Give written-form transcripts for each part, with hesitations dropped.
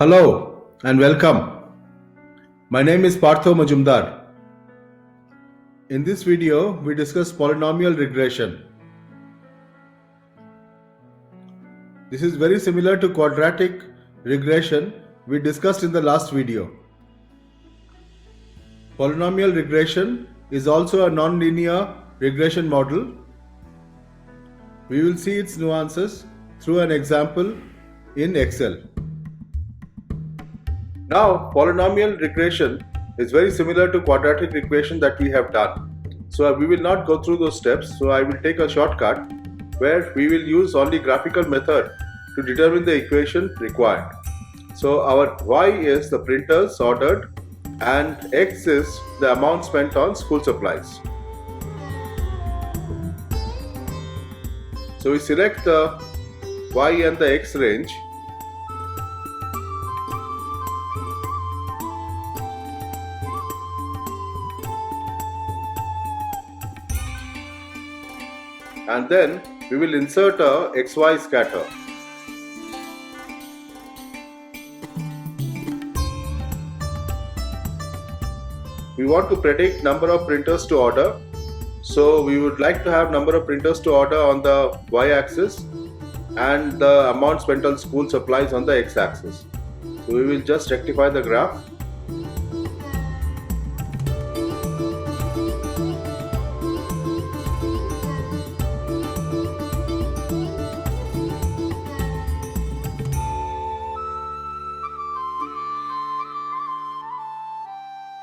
Hello and welcome. My name is Partho Majumdar. In this video, we discuss polynomial regression. This is very similar to quadratic regression we discussed in the last video. Polynomial regression is also a non-linear regression model. We will see its nuances through an example in Excel. Now, polynomial regression is very similar to quadratic regression that we have done. So we will not go through those steps. So I will take a shortcut where we will use only graphical method to determine the equation required. So our y is the printers ordered and x is the amount spent on school supplies. So we select the y and the x range. And then we will insert a xy scatter. We want to predict number of printers to order. So we would like to have number of printers to order on the y-axis and the amount spent on school supplies on the x-axis. So we will just rectify the graph.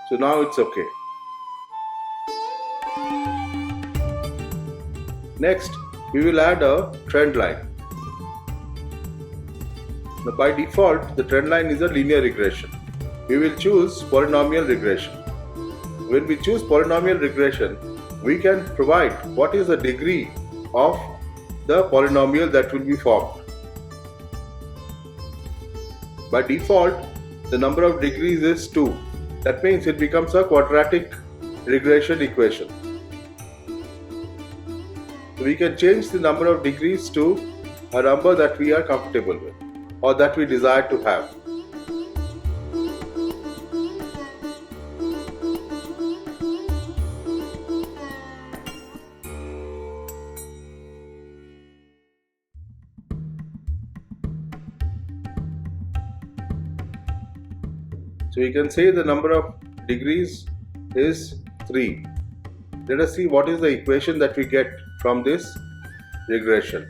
So now it's okay. Next, we will add a trend line. Now by default, the trend line is a linear regression. We will choose polynomial regression. When we choose polynomial regression, we can provide what is the degree of the polynomial that will be formed. By default, the number of degrees is 2. That means it becomes a quadratic regression equation. So we can change the number of degrees to a number that we are comfortable with or that we desire to have. So we can say the number of degrees is 3. Let us see what is the equation that we get from this regression.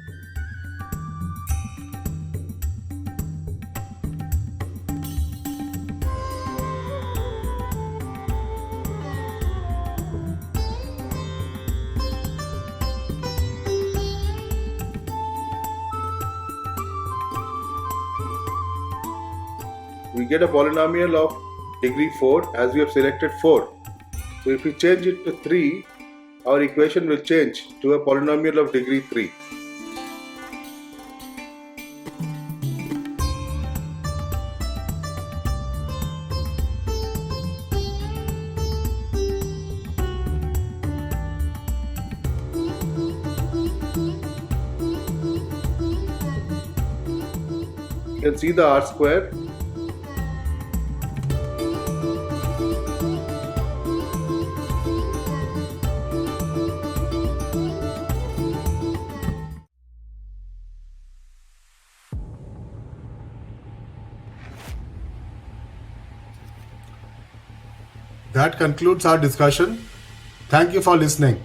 We get a polynomial of degree 4 as we have selected 4. So if we change it to 3, our equation will change to a polynomial of degree 3. You can see the R square. That concludes our discussion. Thank you for listening.